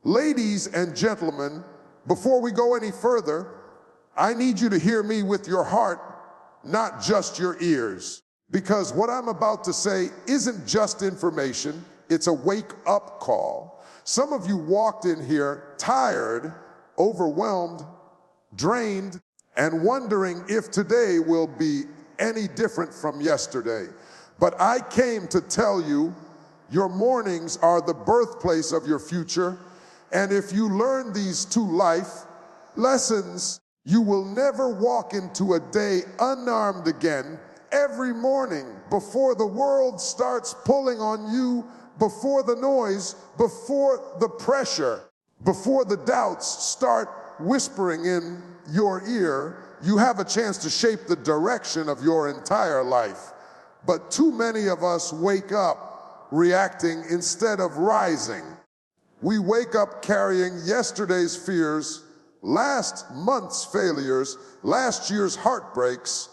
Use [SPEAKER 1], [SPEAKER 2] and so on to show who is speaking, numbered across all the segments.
[SPEAKER 1] Ladies and gentlemen, before we go any further, I need you to hear me with your heart, not just your ears. Because what I'm about to say isn't just information, it's a wake-up call. Some of you walked in here tired, overwhelmed, drained, and wondering if today will be any different from yesterday. But I came to tell you, your mornings are the birthplace of your future, and if you learn these two life lessons, you will never walk into a day unarmed again. Every morning, before the world starts pulling on you, before the noise, before the pressure, before the doubts start whispering in your ear, you have a chance to shape the direction of your entire life. But too many of us wake up reacting instead of rising. We wake up carrying yesterday's fears, last month's failures, last year's heartbreaks,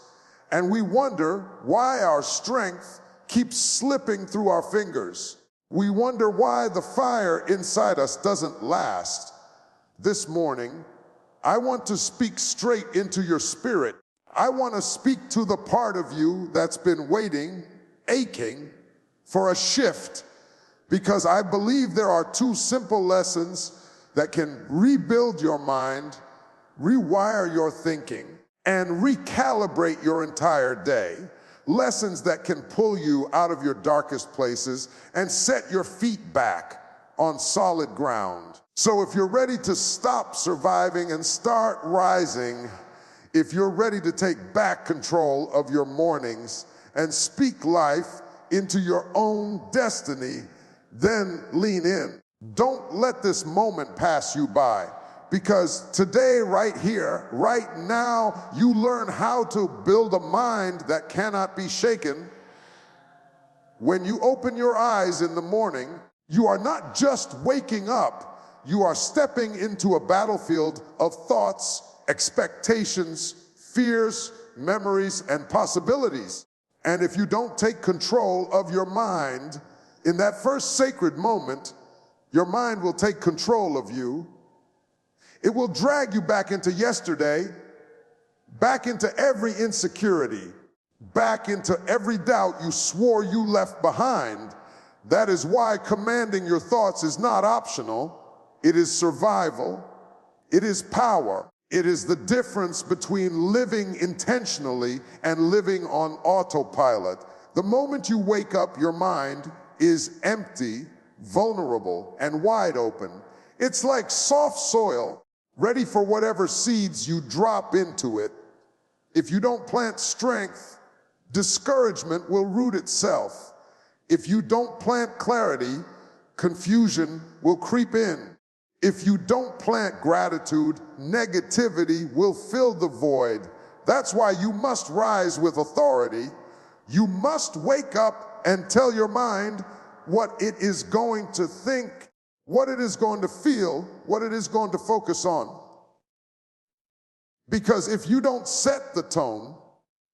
[SPEAKER 1] and we wonder why our strength keeps slipping through our fingers. We wonder why the fire inside us doesn't last. This morning, I want to speak straight into your spirit. I want to speak to the part of you that's been waiting, aching for a shift, because I believe there are two simple lessons that can rebuild your mind, rewire your thinking, and recalibrate your entire day. Lessons that can pull you out of your darkest places and set your feet back on solid ground. So if you're ready to stop surviving and start rising, if you're ready to take back control of your mornings and speak life into your own destiny, then lean in. Don't let this moment pass you by, because today, right here, right now, you learn how to build a mind that cannot be shaken. When you open your eyes in the morning, you are not just waking up, you are stepping into a battlefield of thoughts, expectations, fears, memories, and possibilities. And if you don't take control of your mind, in that first sacred moment, your mind will take control of you. It will drag you back into yesterday, back into every insecurity, back into every doubt you swore you left behind. That is why commanding your thoughts is not optional. It is survival. It is power. It is the difference between living intentionally and living on autopilot. The moment you wake up, your mind is empty, vulnerable, and wide open. It's like soft soil, ready for whatever seeds you drop into it. If you don't plant strength, discouragement will root itself. If you don't plant clarity, confusion will creep in. If you don't plant gratitude, negativity will fill the void. That's why you must rise with authority. You must wake up and tell your mind what it is going to think, what it is going to feel, what it is going to focus on. Because if you don't set the tone,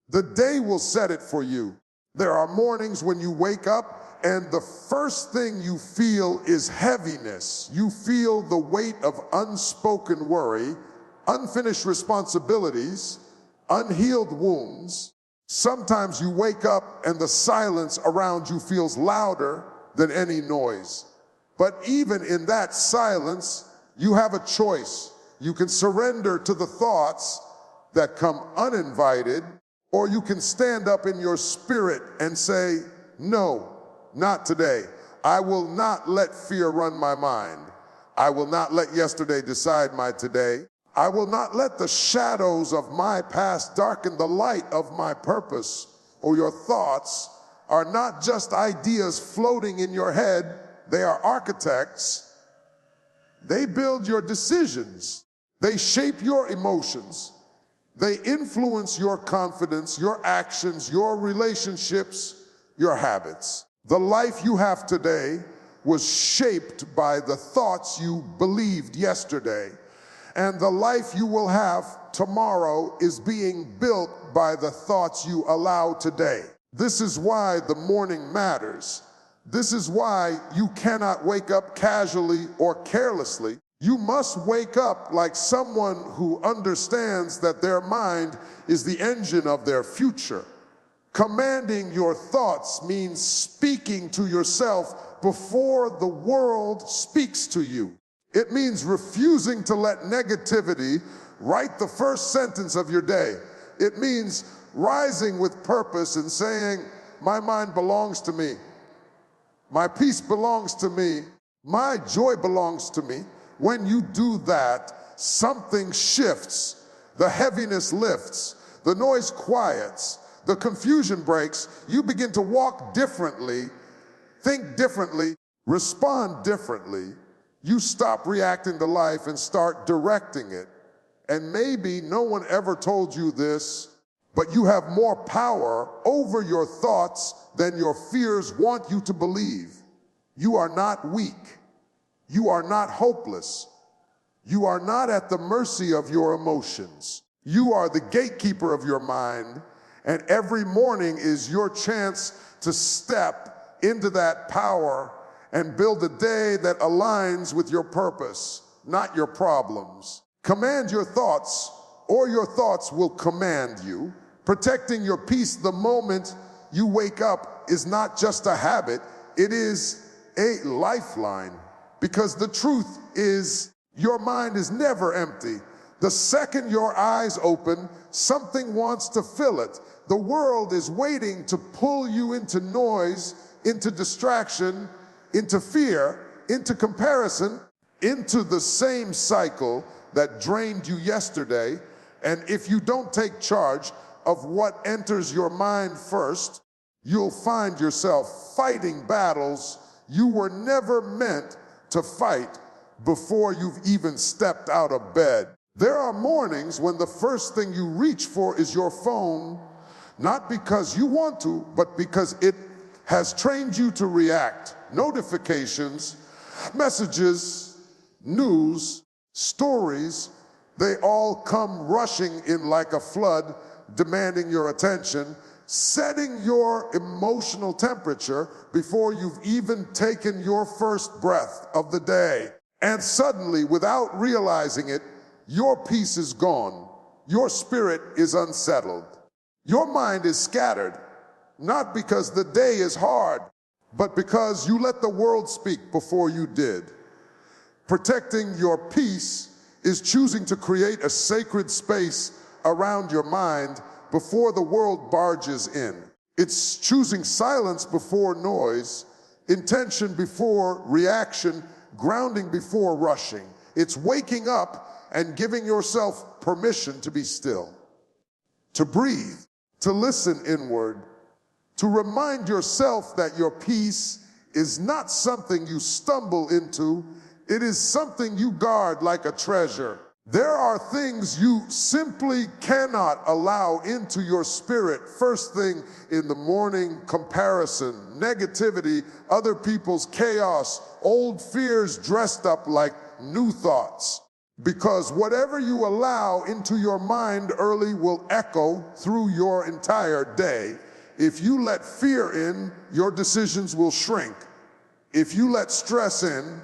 [SPEAKER 1] the day will set it for you. There are mornings when you wake up and the first thing you feel is heaviness. You feel the weight of unspoken worry, unfinished responsibilities, unhealed wounds. Sometimes you wake up and the silence around you feels louder than any noise. But even in that silence, you have a choice. You can surrender to the thoughts that come uninvited, or you can stand up in your spirit and say, no, not today. I will not let fear run my mind. I will not let yesterday decide my today. I will not let the shadows of my past darken the light of my purpose. Or your thoughts are not just ideas floating in your head. They are architects. They build your decisions. They shape your emotions. They influence your confidence, your actions, your relationships, your habits. The life you have today was shaped by the thoughts you believed yesterday. And the life you will have tomorrow is being built by the thoughts you allow today. This is why the morning matters. This is why you cannot wake up casually or carelessly. You must wake up like someone who understands that their mind is the engine of their future. Commanding your thoughts means speaking to yourself before the world speaks to you. It means refusing to let negativity write the first sentence of your day. It means rising with purpose and saying, my mind belongs to me. My peace belongs to me. My joy belongs to me. When you do that, something shifts. The heaviness lifts. The noise quiets. The confusion breaks. You begin to walk differently, think differently, respond differently. You stop reacting to life and start directing it. And maybe no one ever told you this, but you have more power over your thoughts than your fears want you to believe. You are not weak. You are not hopeless. You are not at the mercy of your emotions. You are the gatekeeper of your mind, and every morning is your chance to step into that power and build a day that aligns with your purpose, not your problems. Command your thoughts, or your thoughts will command you. Protecting your peace the moment you wake up is not just a habit, it is a lifeline. Because the truth is, your mind is never empty. The second your eyes open, something wants to fill it. The world is waiting to pull you into noise, into distraction, into fear, into comparison, into the same cycle that drained you yesterday. And if you don't take charge of what enters your mind first, you'll find yourself fighting battles you were never meant to fight before you've even stepped out of bed. There are mornings when the first thing you reach for is your phone, not because you want to, but because it has trained you to react. Notifications, messages, news, stories, they all come rushing in like a flood, demanding your attention, setting your emotional temperature before you've even taken your first breath of the day. And suddenly, without realizing it, your peace is gone. Your spirit is unsettled. Your mind is scattered, not because the day is hard, but because you let the world speak before you did. Protecting your peace is choosing to create a sacred space around your mind before the world barges in. It's choosing silence before noise, intention before reaction, grounding before rushing. It's waking up and giving yourself permission to be still, to breathe, to listen inward, to remind yourself that your peace is not something you stumble into, it is something you guard like a treasure. There are things you simply cannot allow into your spirit. First thing in the morning, comparison, negativity, other people's chaos, old fears dressed up like new thoughts. Because whatever you allow into your mind early will echo through your entire day. If you let fear in, your decisions will shrink. If you let stress in,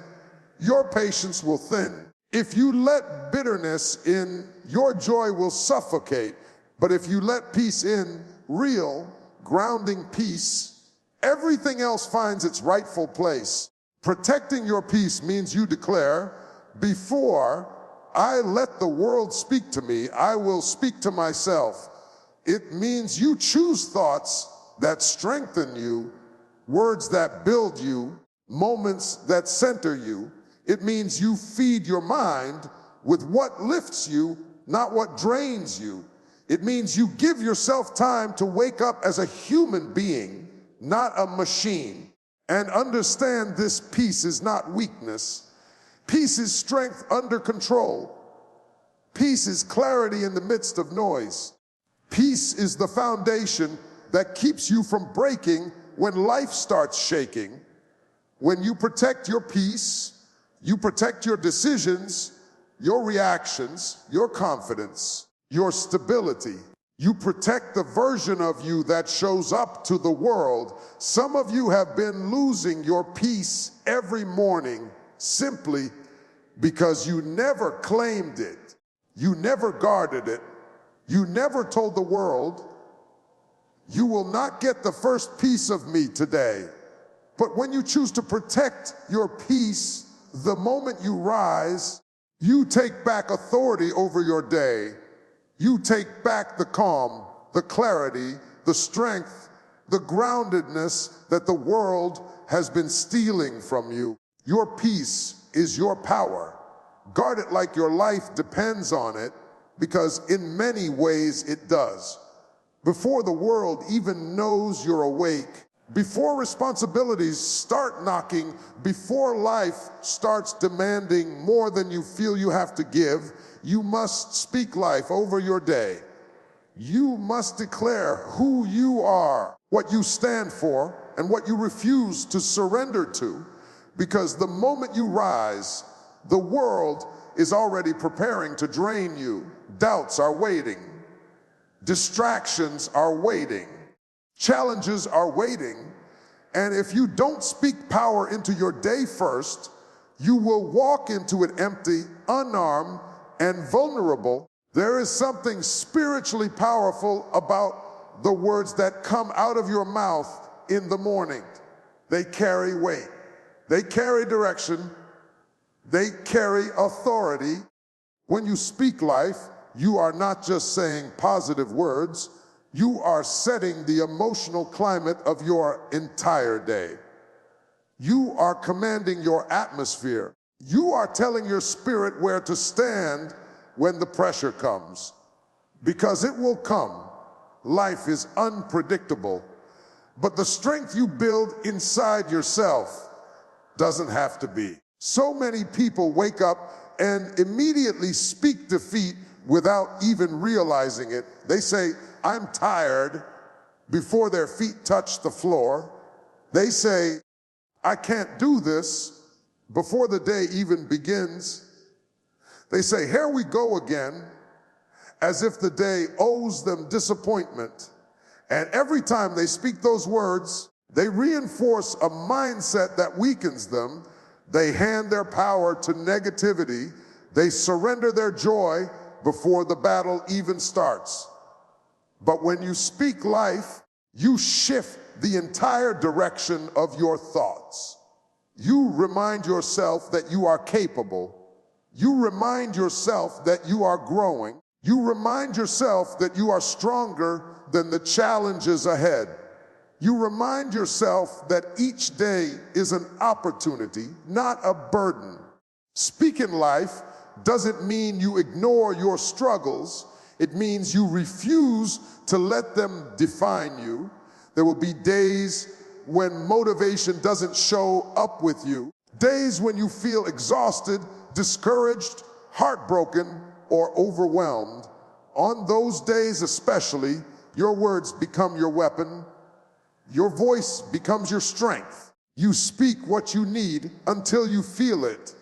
[SPEAKER 1] your patience will thin. If you let bitterness in, your joy will suffocate. But if you let peace in, real, grounding peace, everything else finds its rightful place. Protecting your peace means you declare, before I let the world speak to me, I will speak to myself. It means you choose thoughts that strengthen you, words that build you, moments that center you. It means you feed your mind with what lifts you, not what drains you. It means you give yourself time to wake up as a human being, not a machine. And understand this peace is not weakness. Peace is strength under control. Peace is clarity in the midst of noise. Peace is the foundation that keeps you from breaking when life starts shaking. When you protect your peace, you protect your decisions, your reactions, your confidence, your stability. You protect the version of you that shows up to the world. Some of you have been losing your peace every morning simply because you never claimed it. You never guarded it. You never told the world, you will not get the first piece of me today. But when you choose to protect your peace, the moment you rise, you take back authority over your day. You take back the calm, the clarity, the strength, the groundedness that the world has been stealing from you. Your peace is your power. Guard it like your life depends on it, because in many ways it does. Before the world even knows you're awake, before responsibilities start knocking, before life starts demanding more than you feel you have to give, you must speak life over your day. You must declare who you are, what you stand for, and what you refuse to surrender to, because the moment you rise, the world is already preparing to drain you. Doubts are waiting. Distractions are waiting. Challenges are waiting. And if you don't speak power into your day first, you will walk into it empty, unarmed, and vulnerable. There is something spiritually powerful about the words that come out of your mouth in the morning. They carry weight. They carry direction. They carry authority. When you speak life, you are not just saying positive words, you are setting the emotional climate of your entire day. You are commanding your atmosphere. You are telling your spirit where to stand when the pressure comes, because it will come. Life is unpredictable, but the strength you build inside yourself doesn't have to be. So many people wake up and immediately speak defeat without even realizing it. They say, I'm tired, before their feet touch the floor. They say, I can't do this, before the day even begins. They say, here we go again, as if the day owes them disappointment. And every time they speak those words, they reinforce a mindset that weakens them. They hand their power to negativity. They surrender their joy before the battle even starts. But when you speak life, you shift the entire direction of your thoughts. You remind yourself that you are capable. You remind yourself that you are growing. You remind yourself that you are stronger than the challenges ahead. You remind yourself that each day is an opportunity, not a burden. Speaking life doesn't mean you ignore your struggles. It means you refuse to let them define you. There will be days when motivation doesn't show up with you. Days when you feel exhausted, discouraged, heartbroken, or overwhelmed. On those days especially, your words become your weapon. Your voice becomes your strength. You speak what you need until you feel it.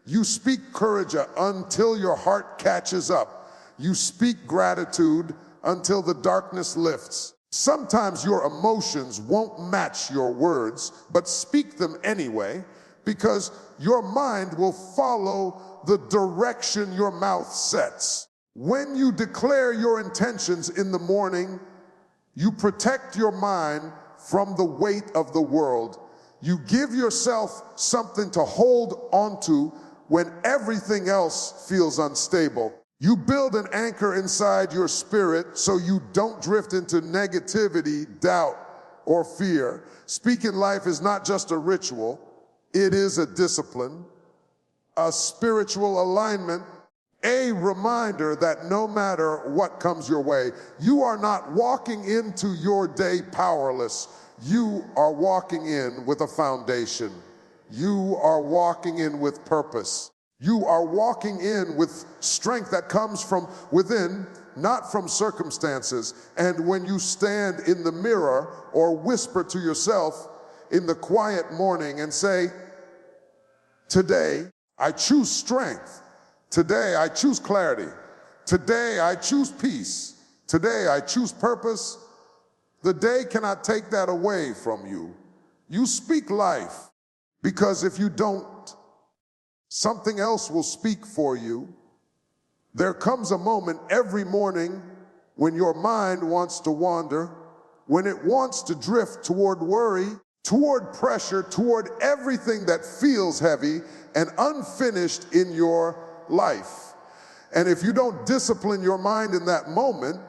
[SPEAKER 1] You speak courage until your heart catches up. You speak gratitude until the darkness lifts. Sometimes your emotions won't match your words, but speak them anyway, because your mind will follow the direction your mouth sets. When you declare your intentions in the morning, you protect your mind from the weight of the world. You give yourself something to hold onto when everything else feels unstable. You build an anchor inside your spirit so you don't drift into negativity, doubt, or fear. Speaking life is not just a ritual, it is a discipline, a spiritual alignment, a reminder that no matter what comes your way, you are not walking into your day powerless. You are walking in with a foundation. You are walking in with purpose. You are walking in with strength that comes from within, not from circumstances. And when you stand in the mirror or whisper to yourself in the quiet morning and say, today I choose strength. Today I choose clarity. Today I choose peace. Today I choose purpose. The day cannot take that away from you. You speak life, because if you don't, something else will speak for you. There comes a moment every morning when your mind wants to wander, when it wants to drift toward worry, toward pressure, toward everything that feels heavy and unfinished in your life. And if you don't discipline your mind in that moment,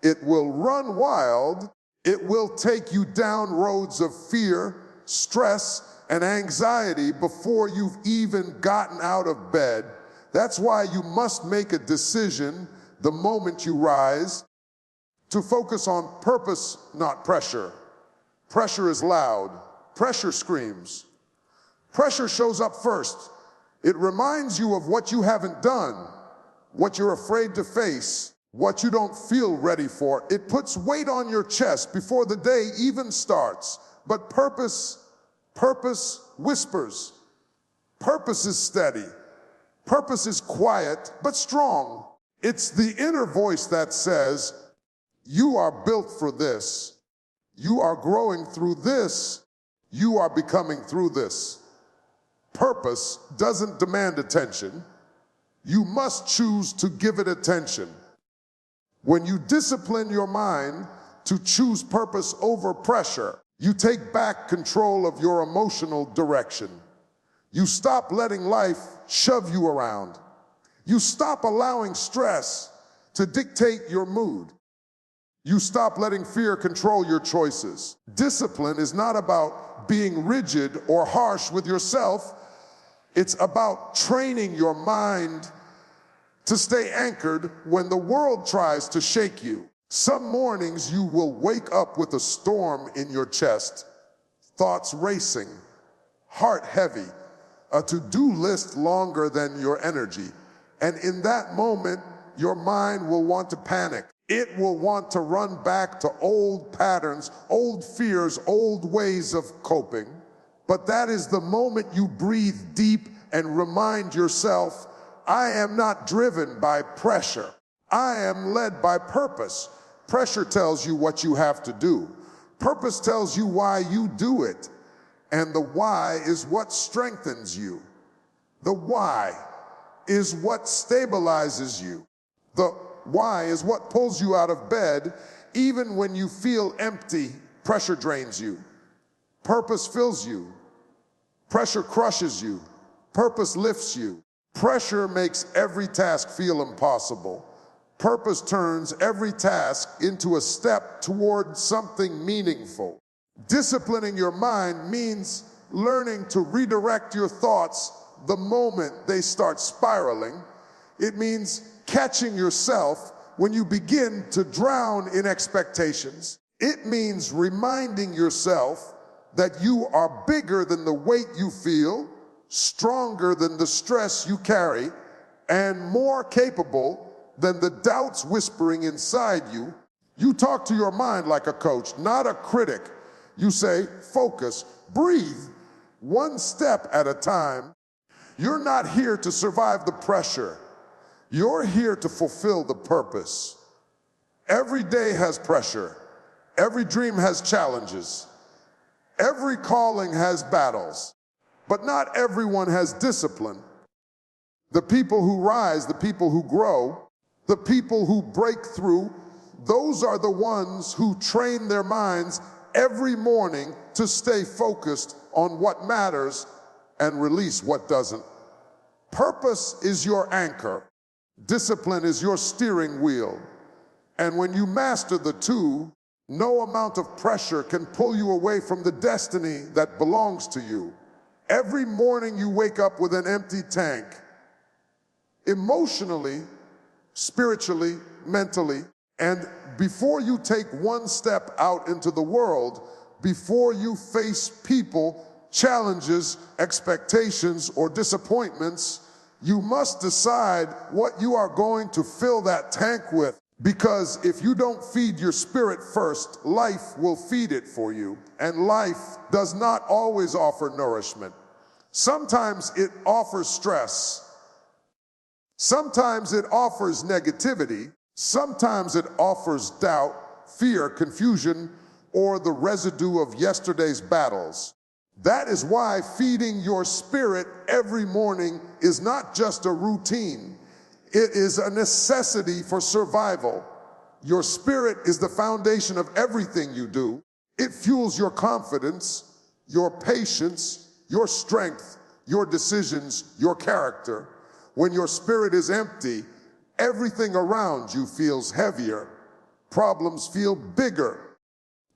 [SPEAKER 1] it will run wild. It will take you down roads of fear, stress, and anxiety before you've even gotten out of bed. That's why you must make a decision the moment you rise to focus on purpose, not pressure. Pressure is loud. Pressure screams. Pressure shows up first. It reminds you of what you haven't done, what you're afraid to face, what you don't feel ready for. It puts weight on your chest before the day even starts. But purpose whispers. Purpose is steady. Purpose is quiet, but strong. It's the inner voice that says, you are built for this. You are growing through this. You are becoming through this. Purpose doesn't demand attention. You must choose to give it attention. When you discipline your mind to choose purpose over pressure, you take back control of your emotional direction. You stop letting life shove you around. You stop allowing stress to dictate your mood. You stop letting fear control your choices. Discipline is not about being rigid or harsh with yourself. It's about training your mind to stay anchored when the world tries to shake you. Some mornings you will wake up with a storm in your chest, thoughts racing, heart heavy, a to-do list longer than your energy. And in that moment, your mind will want to panic. It will want to run back to old patterns, old fears, old ways of coping. But that is the moment you breathe deep and remind yourself, I am not driven by pressure. I am led by purpose. Pressure tells you what you have to do. Purpose tells you why you do it. And the why is what strengthens you. The why is what stabilizes you. The why is what pulls you out of bed even when you feel empty. Pressure drains you. Purpose fills you. Pressure crushes you. Purpose lifts you. Pressure makes every task feel impossible. Purpose turns every task into a step toward something meaningful. Disciplining your mind means learning to redirect your thoughts the moment they start spiraling. It means catching yourself when you begin to drown in expectations. It means reminding yourself that you are bigger than the weight you feel, stronger than the stress you carry, and more capable than the doubts whispering inside you. You talk to your mind like a coach, not a critic. You say, focus, breathe, one step at a time. You're not here to survive the pressure. You're here to fulfill the purpose. Every day has pressure. Every dream has challenges. Every calling has battles. But not everyone has discipline. The people who rise, the people who grow, the people who break through, those are the ones who train their minds every morning to stay focused on what matters and release what doesn't. Purpose is your anchor. Discipline is your steering wheel. And when you master the two, no amount of pressure can pull you away from the destiny that belongs to you. Every morning you wake up with an empty tank, emotionally, spiritually, mentally, and before you take one step out into the world, before you face people, challenges, expectations, or disappointments, you must decide what you are going to fill that tank with. Because if you don't feed your spirit first, life will feed it for you. And life does not always offer nourishment. Sometimes it offers stress. Sometimes it offers negativity. Sometimes it offers doubt, fear, confusion, or the residue of yesterday's battles. That is why feeding your spirit every morning is not just a routine. It is a necessity for survival. Your spirit is the foundation of everything you do. It fuels your confidence, your patience, your strength, your decisions, your character. When your spirit is empty, everything around you feels heavier. Problems feel bigger.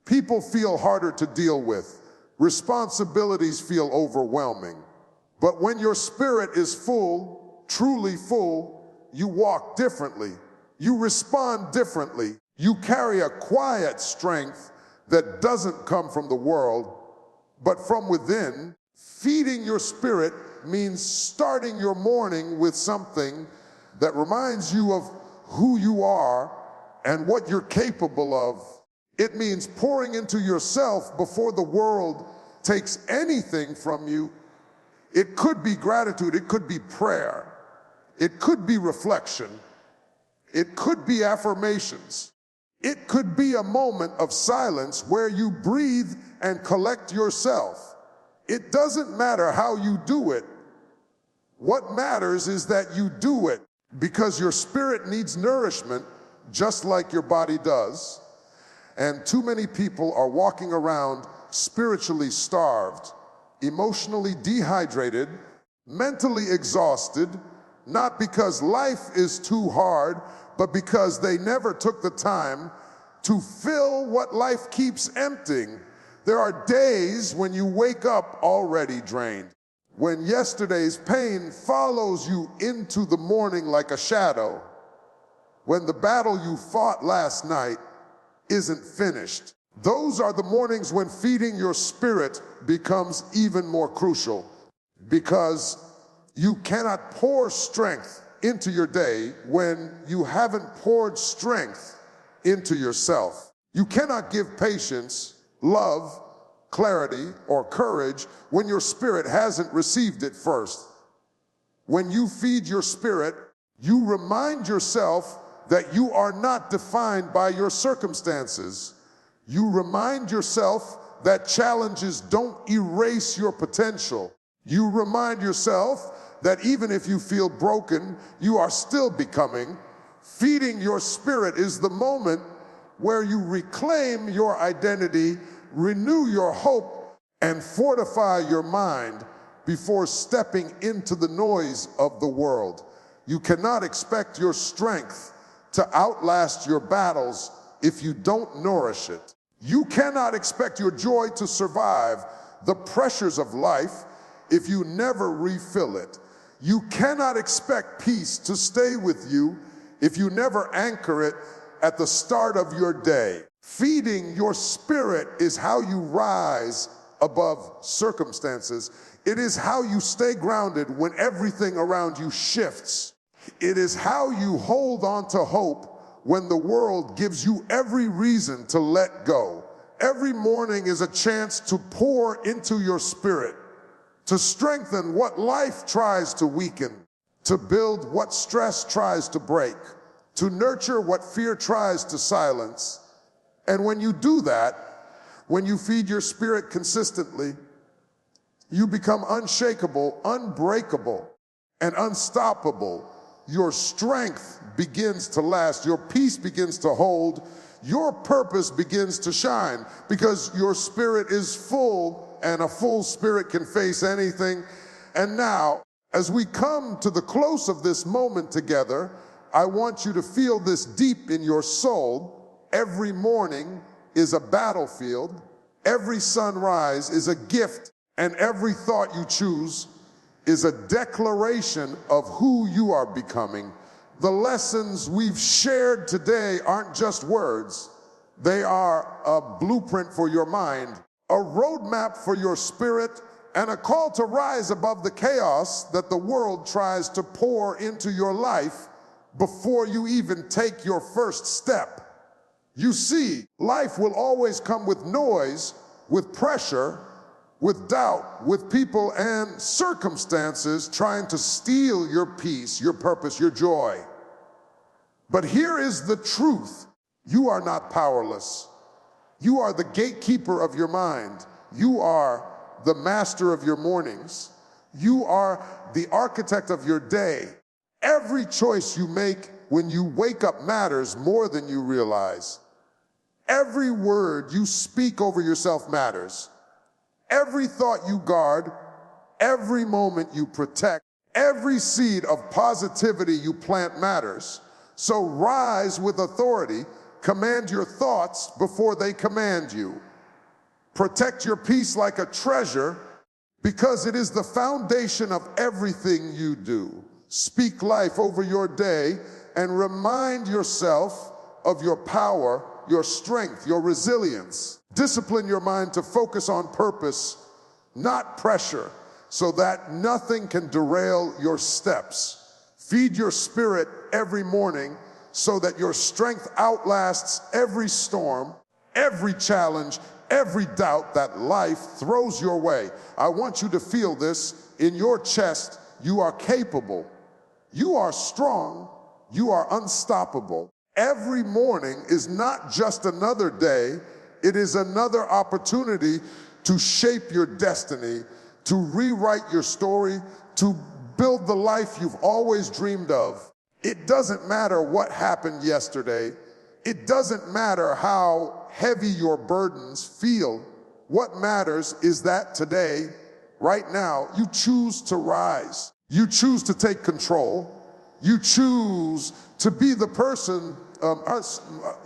[SPEAKER 1] People feel harder to deal with. Responsibilities feel overwhelming. But when your spirit is full, truly full, you walk differently. You respond differently. You carry a quiet strength that doesn't come from the world, but from within. Feeding your spirit means starting your morning with something that reminds you of who you are and what you're capable of. It means pouring into yourself before the world takes anything from you. It could be gratitude, it could be prayer, it could be reflection, it could be affirmations. It could be a moment of silence where you breathe and collect yourself. It doesn't matter how you do it. What matters is that you do it, because your spirit needs nourishment just like your body does. And too many people are walking around spiritually starved, emotionally dehydrated, mentally exhausted, not because life is too hard, but because they never took the time to fill what life keeps emptying. There are days when you wake up already drained, when yesterday's pain follows you into the morning like a shadow, when the battle you fought last night isn't finished. Those are the mornings when feeding your spirit becomes even more crucial, because you cannot pour strength into your day when you haven't poured strength into yourself. You cannot give patience, love, clarity, or courage when your spirit hasn't received it first. When you feed your spirit, you remind yourself that you are not defined by your circumstances. You remind yourself that challenges don't erase your potential. You remind yourself that even if you feel broken, you are still becoming. Feeding your spirit is the moment where you reclaim your identity, renew your hope, and fortify your mind before stepping into the noise of the world. You cannot expect your strength to outlast your battles if you don't nourish it. You cannot expect your joy to survive the pressures of life if you never refill it. You cannot expect peace to stay with you if you never anchor it at the start of your day. Feeding your spirit is how you rise above circumstances. It is how you stay grounded when everything around you shifts. It is how you hold on to hope when the world gives you every reason to let go. Every morning is a chance to pour into your spirit, to strengthen what life tries to weaken, to build what stress tries to break, to nurture what fear tries to silence. And when you do that, when you feed your spirit consistently, you become unshakable, unbreakable, and unstoppable. Your strength begins to last, your peace begins to hold, your purpose begins to shine, because your spirit is full, and a full spirit can face anything. And now, as we come to the close of this moment together, I want you to feel this deep in your soul. Every morning is a battlefield, every sunrise is a gift, and every thought you choose is a declaration of who you are becoming. The lessons we've shared today aren't just words. They are a blueprint for your mind, a roadmap for your spirit, and a call to rise above the chaos that the world tries to pour into your life before you even take your first step. You see, life will always come with noise, with pressure, with doubt, with people and circumstances trying to steal your peace, your purpose, your joy. But here is the truth. You are not powerless. You are the gatekeeper of your mind. You are the master of your mornings. You are the architect of your day. Every choice you make when you wake up matters more than you realize. Every word you speak over yourself matters. Every thought you guard, every moment you protect, every seed of positivity you plant matters. So rise with authority, command your thoughts before they command you. Protect your peace like a treasure because it is the foundation of everything you do. Speak life over your day and remind yourself of your power, your strength, your resilience. Discipline your mind to focus on purpose, not pressure, so that nothing can derail your steps. Feed your spirit every morning so that your strength outlasts every storm, every challenge, every doubt that life throws your way. I want you to feel this in your chest. You are capable. You are strong. You are unstoppable. Every morning is not just another day. It is another opportunity to shape your destiny, to rewrite your story, to build the life you've always dreamed of. It doesn't matter what happened yesterday. It doesn't matter how heavy your burdens feel. What matters is that today, right now, you choose to rise. You choose to take control. You choose to be the person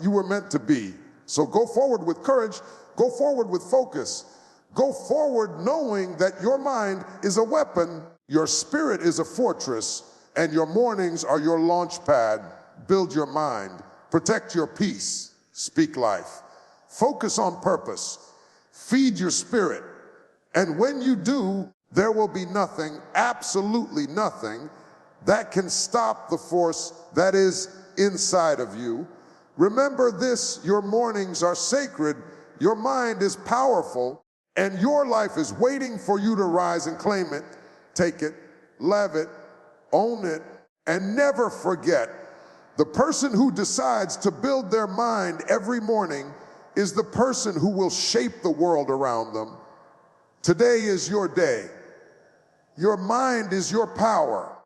[SPEAKER 1] you were meant to be. So go forward with courage. Go forward with focus. Go forward knowing that your mind is a weapon, your spirit is a fortress, and your mornings are your launch pad. Build your mind. Protect your peace. Speak life. Focus on purpose. Feed your spirit. And when you do, there will be nothing, absolutely nothing, that can stop the force that is inside of you. Remember this, your mornings are sacred, your mind is powerful, and your life is waiting for you to rise and claim it, take it, love it, own it, and never forget. The person who decides to build their mind every morning is the person who will shape the world around them. Today is your day. Your mind is your power,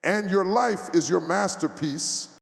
[SPEAKER 1] and your life is your masterpiece.